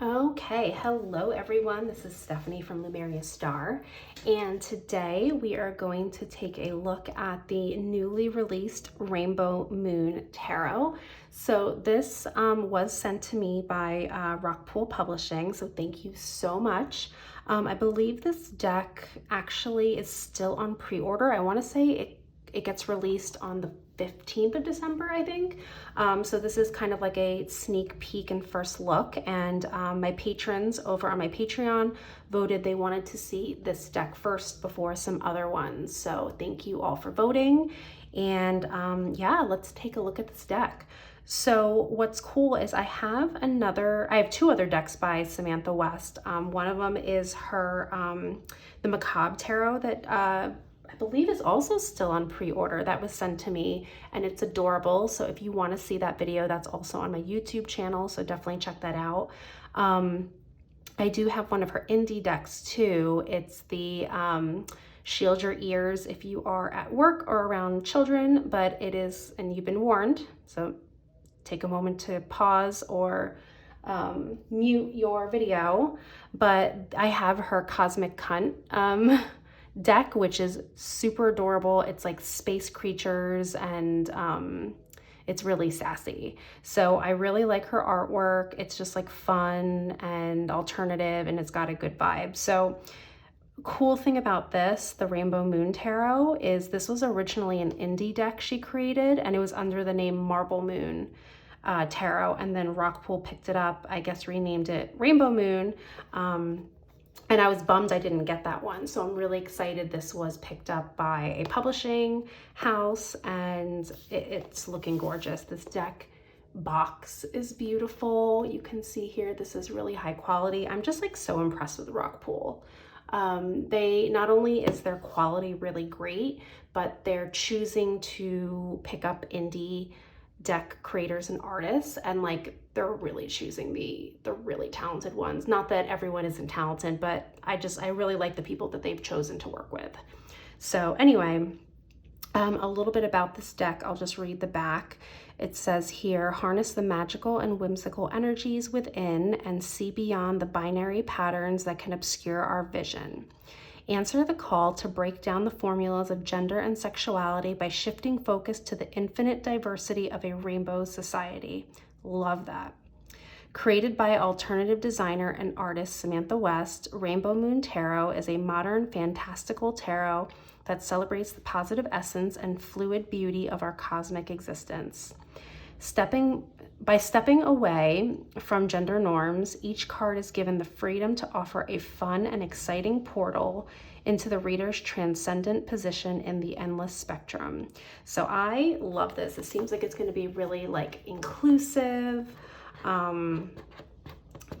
Okay, hello everyone. This is Stephanie from Lumeria Star, and today we are going to take a look at the newly released Rainbow Moon Tarot. So this was sent to me by Rockpool Publishing, so thank you so much. I believe this deck actually is still on pre-order. I want to say it gets released on the 15th of December, I think. So this is kind of like a sneak peek and first look. And my patrons over on my Patreon voted they wanted to see this deck first before some other ones. So thank you all for voting. And yeah, let's take a look at this deck. So what's cool is I have two other decks by Samantha West. One of them is her, the Macabre Tarot that I believe is also still on pre-order. That was sent to me and it's adorable. So if you want to see that video, that's also on my YouTube channel. So definitely check that out. I do have one of her indie decks too. It's the Shield Your Ears if you are at work or around children, but it is, and you've been warned. So take a moment to pause or mute your video. But I have her Cosmic Cunt deck, which is super adorable. It's like space creatures and it's really sassy. So I really like her artwork. It's just like fun and alternative and it's got a good vibe. So cool thing about this, the Rainbow Moon Tarot, is this was originally an indie deck she created and it was under the name Marble Moon Tarot, and then Rockpool picked it up, I guess renamed it Rainbow Moon. And I was bummed I didn't get that one. So I'm really excited this was picked up by a publishing house and it's looking gorgeous. This deck box is beautiful. You can see here, this is really high quality. I'm just like so impressed with Rockpool. They not only is their quality really great, but they're choosing to pick up indie deck creators and artists, and like they're really choosing the really talented ones. Not that everyone isn't talented, but I really like the people that they've chosen to work with. So anyway, a little bit about this deck. I'll just read the back. It says here, harness the magical and whimsical energies within and see beyond the binary patterns that can obscure our vision. Answer the call to break down the formulas of gender and sexuality by shifting focus to the infinite diversity of a rainbow society. Love that. Created by alternative designer and artist Samantha West, Rainbow Moon Tarot is a modern fantastical tarot that celebrates the positive essence and fluid beauty of our cosmic existence. By stepping away from gender norms, each card is given the freedom to offer a fun and exciting portal into the reader's transcendent position in the endless spectrum. So I love this. It seems like it's going to be really like inclusive. The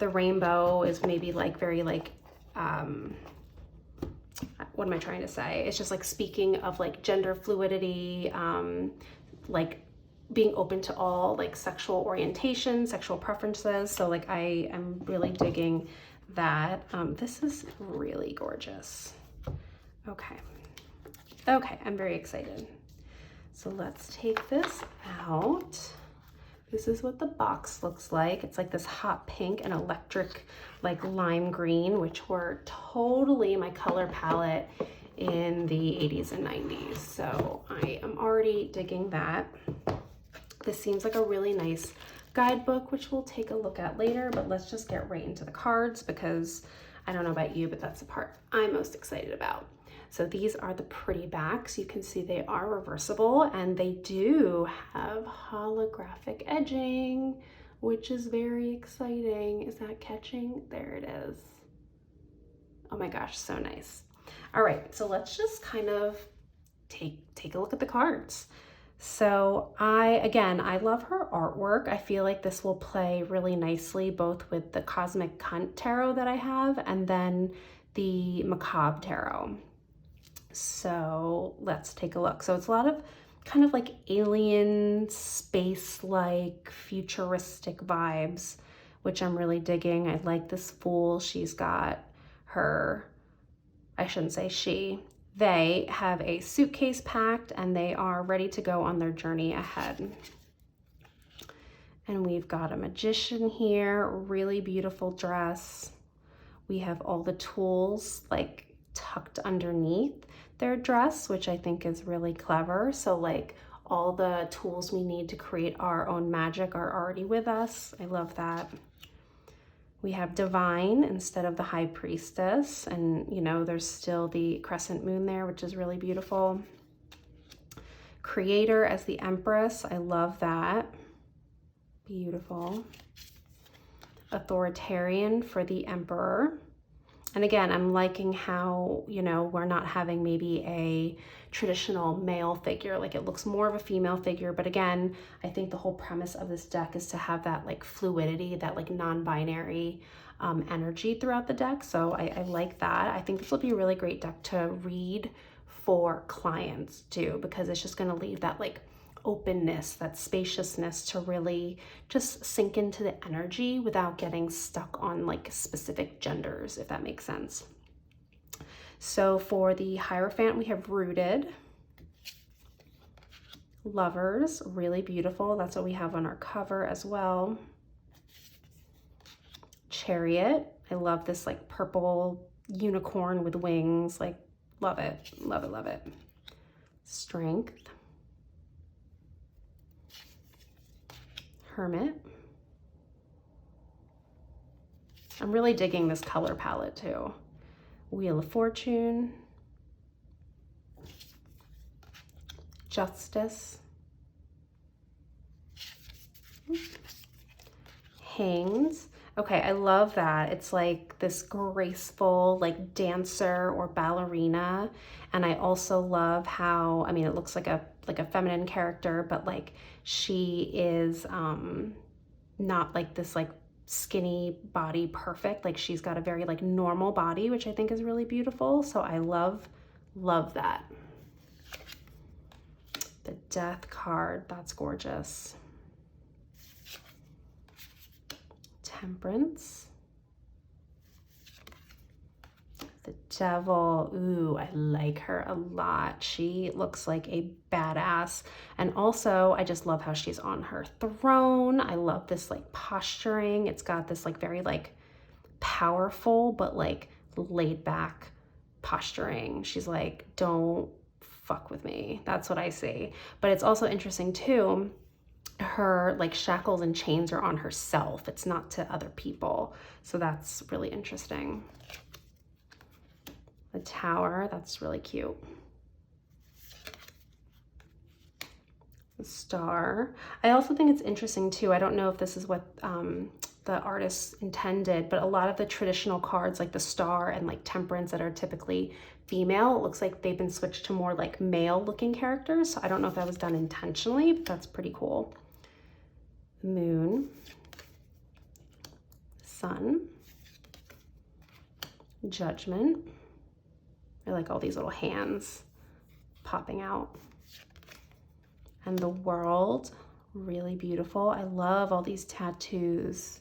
rainbow is maybe like very like, what am I trying to say? It's just like speaking of like gender fluidity, like being open to all like sexual orientation, sexual preferences. So like I am really digging that. This is really gorgeous. Okay, I'm very excited. So let's take this out. This is what the box looks like. It's like this hot pink and electric like lime green, which were totally my color palette in the 80s and 90s. So I am already digging that. This seems like a really nice guidebook, which we'll take a look at later, but let's just get right into the cards because I don't know about you, but that's the part I'm most excited about. So these are the pretty backs. You can see they are reversible and they do have holographic edging, which is very exciting. Is that catching? There it is. Oh my gosh, so nice. All right, so let's just kind of take a look at the cards. So I love her artwork. I feel like this will play really nicely both with the Cosmic Cunt Tarot that I have and then the Macabre Tarot. So let's take a look. So it's a lot of kind of like alien, space-like, futuristic vibes, which I'm really digging. I like this fool. She's got her, I shouldn't say she, they have a suitcase packed and they are ready to go on their journey ahead. And we've got a magician here, really beautiful dress. We have all the tools like tucked underneath their dress, which I think is really clever. So like all the tools we need to create our own magic are already with us. I love that. We have divine instead of the high priestess, and you know, there's still the crescent moon there, which is really beautiful. Creator as the empress, I love that. Beautiful. Authoritarian for the emperor. And again, I'm liking how, you know, we're not having maybe a traditional male figure, like it looks more of a female figure. But again, I think the whole premise of this deck is to have that like fluidity, that like non-binary energy throughout the deck. So I like that. I think this will be a really great deck to read for clients too, because it's just going to leave that like openness, that spaciousness to really just sink into the energy without getting stuck on like specific genders, if that makes sense. So for the Hierophant, we have Rooted. Lovers, really beautiful. That's what we have on our cover as well. Chariot, I love this like purple unicorn with wings, like love it, love it, love it. Strength. Hermit. I'm really digging this color palette too. Wheel of Fortune. Justice. Hanged. Okay, I love that. It's like this graceful like dancer or ballerina. And I also love how, I mean, it looks like a feminine character, but like she is not like this like skinny body perfect. Like she's got a very like normal body, which I think is really beautiful. So I love that. The Death card, that's gorgeous. Temperance. The Devil, ooh, I like her a lot. She looks like a badass. And also, I just love how she's on her throne. I love this like posturing. It's got this like very like powerful, but like laid back posturing. She's like, don't fuck with me. That's what I see. But it's also interesting too, her like shackles and chains are on herself. It's not to other people. So that's really interesting. The Tower, that's really cute. The Star. I also think it's interesting too. I don't know if this is what the artist intended, but a lot of the traditional cards like the Star and like Temperance that are typically female, it looks like they've been switched to more like male looking characters. So I don't know if that was done intentionally, but that's pretty cool. Moon. Sun. Judgment. I like all these little hands popping out. And the World, really beautiful. I love all these tattoos.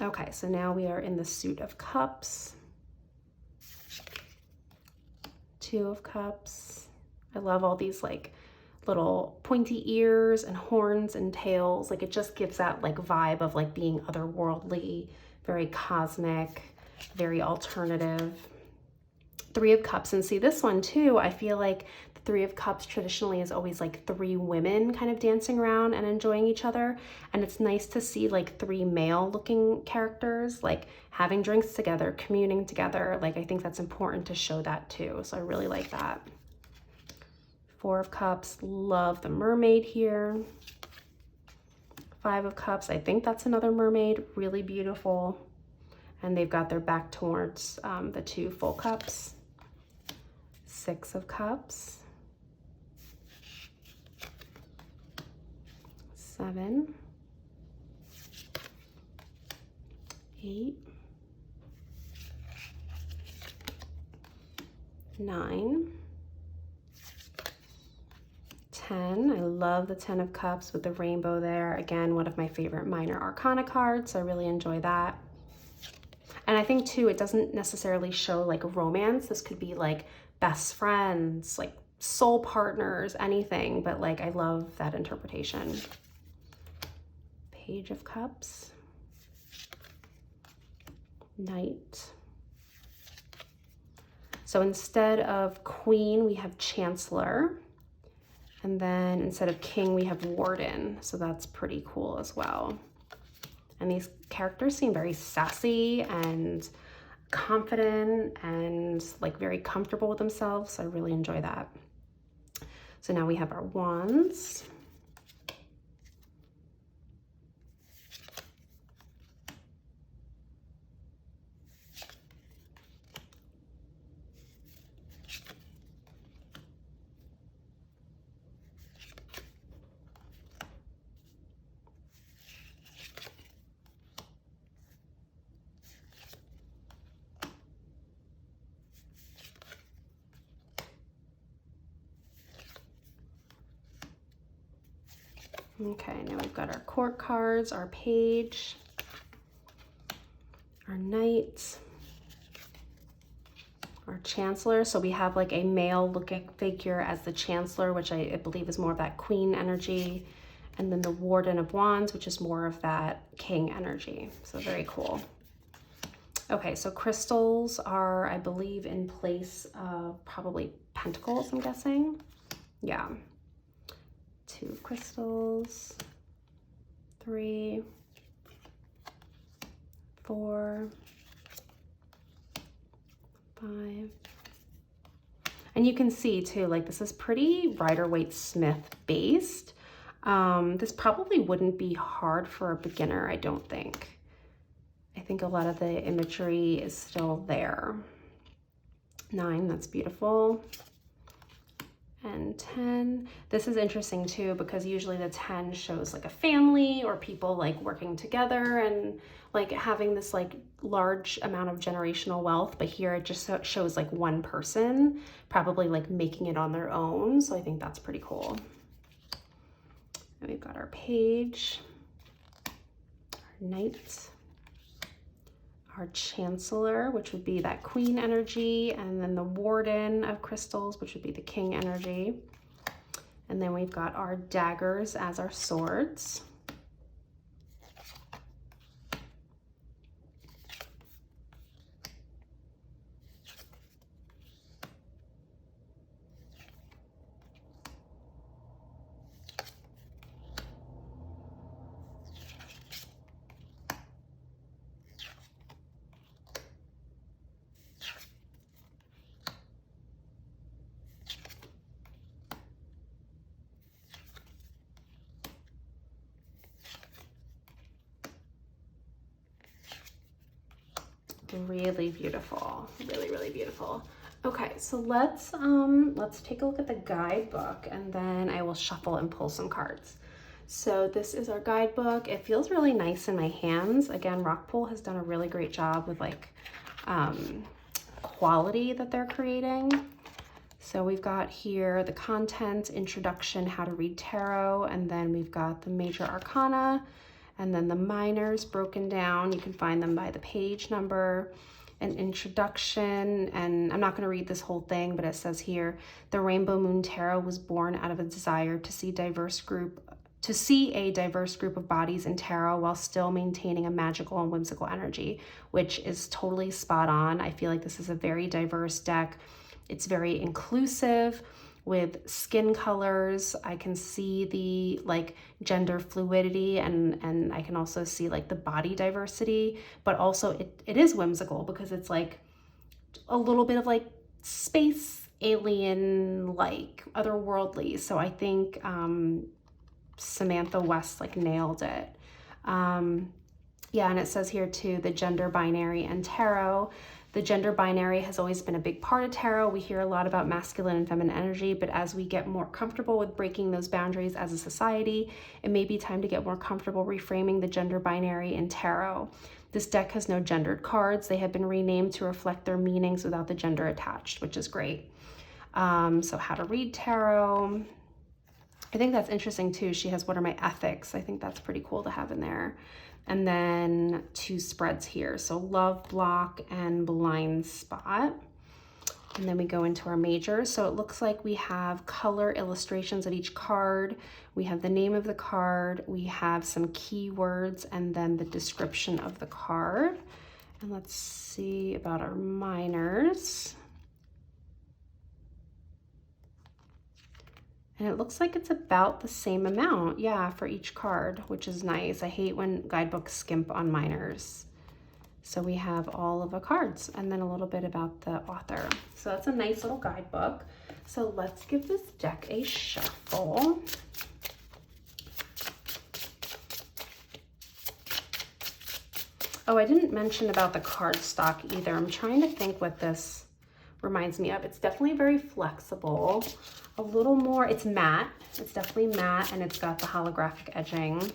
Okay, so now we are in the Suit of Cups. Two of Cups. I love all these like little pointy ears and horns and tails. Like it just gives that like vibe of like being otherworldly, very cosmic, very alternative. Three of Cups, and see this one too, I feel like the Three of Cups traditionally is always like three women kind of dancing around and enjoying each other, and it's nice to see like three male looking characters like having drinks together, communing together. Like I think that's important to show that too, so I really like that. Four of Cups, love the mermaid here. Five of Cups, I think that's another mermaid, really beautiful. And they've got their back towards the two full cups. Six of Cups. Seven. 8. 9. 10. I love the 10 of Cups with the rainbow there. Again, one of my favorite minor arcana cards. I really enjoy that. And I think too, it doesn't necessarily show like romance. This could be like best friends, like soul partners, anything, but like I love that interpretation. Page of Cups, Knight. So instead of Queen, we have Chancellor. And then instead of King, we have Warden. So that's pretty cool as well. And these characters seem very sassy and confident and like very comfortable with themselves. So I really enjoy that. So now we have our wands. Okay, now we've got our court cards, our page, our knight, our chancellor. So we have like a male looking figure as the chancellor, which I believe is more of that queen energy. And then the warden of wands, which is more of that king energy. So very cool. Okay, so crystals are, I believe, in place of probably pentacles, I'm guessing. Yeah. 2 crystals, 3, 4, 5. And you can see too, like this is pretty Rider-Waite-Smith based. This probably wouldn't be hard for a beginner, I don't think. I think a lot of the imagery is still there. 9, that's beautiful. And 10. This is interesting too, because usually the 10 shows like a family or people like working together and like having this like large amount of generational wealth, but here it just shows like one person probably like making it on their own. So I think that's pretty cool. And we've got our page, our knight, our chancellor, which would be that queen energy, and then the warden of crystals, which would be the king energy. And then we've got our daggers as our swords. Really beautiful, really beautiful. Okay, so let's take a look at the guidebook and then I will shuffle and pull some cards. So this is our guidebook. It feels really nice in my hands. Again, Rockpool has done a really great job with like quality that they're creating. So we've got here the content, introduction, how to read tarot, and then we've got the major arcana, and then the minors broken down. You can find them by the page number, an introduction, and I'm not going to read this whole thing, but it says here, the Rainbow Moon Tarot was born out of a desire to see a diverse group of bodies in tarot while still maintaining a magical and whimsical energy, which is totally spot on. I feel like this is a very diverse deck. It's very inclusive with skin colors. I can see the like gender fluidity and I can also see like the body diversity, but also it is whimsical because it's like a little bit of like space alien, like otherworldly. So I think Samantha West like nailed it. Yeah, and it says here too, the gender binary and tarot. The gender binary has always been a big part of tarot. We hear a lot about masculine and feminine energy, but as we get more comfortable with breaking those boundaries as a society, it may be time to get more comfortable reframing the gender binary in tarot. This deck has no gendered cards. They have been renamed to reflect their meanings without the gender attached, which is great. So how to read tarot. I think that's interesting too. She has what are my ethics. I think that's pretty cool to have in there. And then 2 spreads here. So love block and blind spot. And then we go into our majors. So it looks like we have color illustrations of each card. We have the name of the card. We have some keywords and then the description of the card. And let's see about our minors. And it looks like it's about the same amount, yeah, for each card, which is nice. I hate when guidebooks skimp on minors. So we have all of the cards and then a little bit about the author. So that's a nice little guidebook. So let's give this deck a shuffle. Oh, I didn't mention about the cardstock either. I'm trying to think what this reminds me of. It's definitely very flexible, a little more, it's matte. It's definitely matte and it's got the holographic edging.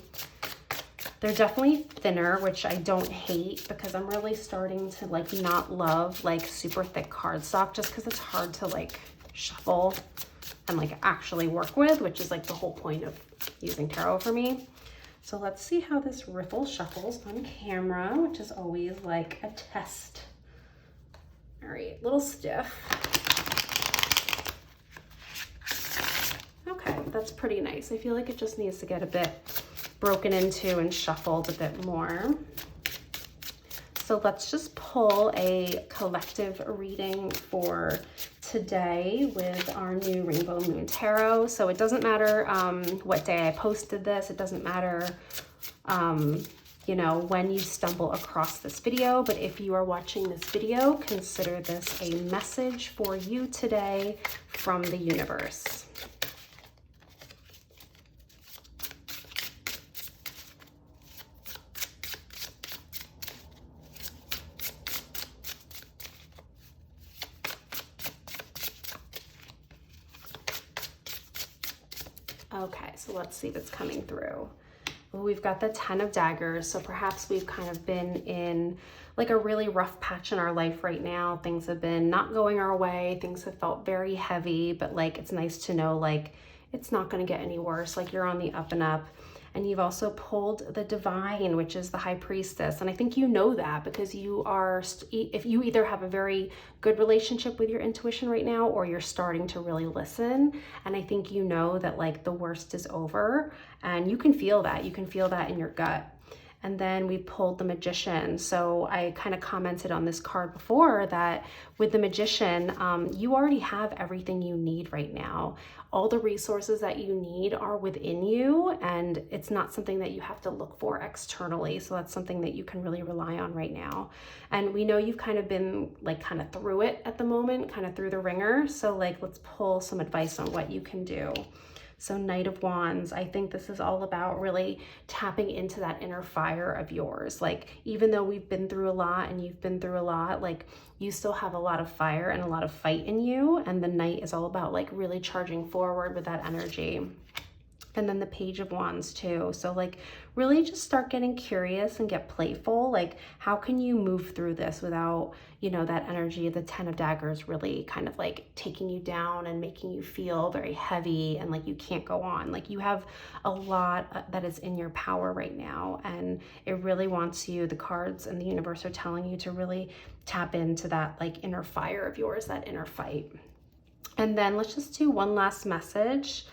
They're definitely thinner, which I don't hate because I'm really starting to like not love like super thick cardstock just because it's hard to like shuffle and like actually work with, which is like the whole point of using tarot for me. So let's see how this riffle shuffles on camera, which is always like a test. All right, a little stiff. Okay, that's pretty nice. I feel like it just needs to get a bit broken into and shuffled a bit more. So let's just pull a collective reading for today with our new Rainbow Moon Tarot. So it doesn't matter what day I posted this. It doesn't matter, you know, when you stumble across this video. But if you are watching this video, consider this a message for you today from the universe. Okay, so let's see what's coming through. Well, we've got the 10 of Daggers, so perhaps we've kind of been in like a really rough patch in our life right now. Things have been not going our way. Things have felt very heavy, but like it's nice to know like it's not going to get any worse. Like you're on the up and up. And you've also pulled the Divine, which is the High Priestess. And I think you know that because you are, if you either have a very good relationship with your intuition right now, or you're starting to really listen. And I think you know that like the worst is over and you can feel that. You can feel that in your gut. And then we pulled the Magician. So I kind of commented on this card before that with the Magician, you already have everything you need right now. All the resources that you need are within you, and it's not something that you have to look for externally. So that's something that you can really rely on right now. And we know you've kind of been like kind of through it at the moment, kind of through the ringer. So like, let's pull some advice on what you can do. So Knight of Wands, I think this is all about really tapping into that inner fire of yours. Like, even though we've been through a lot and you've been through a lot, like you still have a lot of fire and a lot of fight in you. And the Knight is all about like really charging forward with that energy. And then the Page of Wands too. So like really just start getting curious and get playful. Like how can you move through this without, you know, that energy of the 10 of Daggers really kind of like taking you down and making you feel very heavy and like you can't go on. Like you have a lot that is in your power right now, and it really wants you, the cards and the universe are telling you to really tap into that like inner fire of yours, that inner fight. And then let's just do one last message.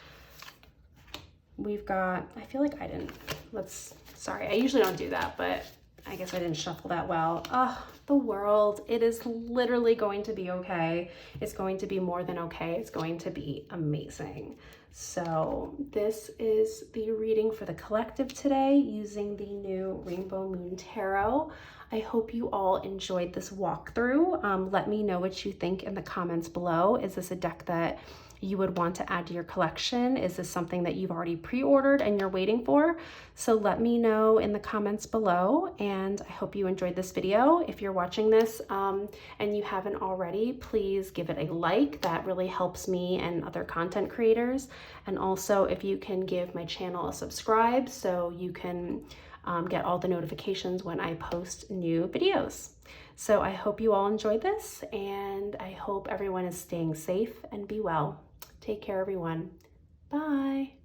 We've got, I feel like I didn't, sorry, I usually don't do that, but I guess I didn't shuffle that well. Oh, the world, it is literally going to be okay. It's going to be more than okay. It's going to be amazing. So this is the reading for the collective today using the new Rainbow Moon Tarot. I hope you all enjoyed this walkthrough. Let me know what you think in the comments below. Is this a deck that you would want to add to your collection? Is this something that you've already pre-ordered and you're waiting for? So let me know in the comments below, and I hope you enjoyed this video. If you're watching this and you haven't already, please give it a like. That really helps me and other content creators. And also if you can give my channel a subscribe so you can get all the notifications when I post new videos. So I hope you all enjoyed this, and I hope everyone is staying safe and be well. Take care, everyone. Bye.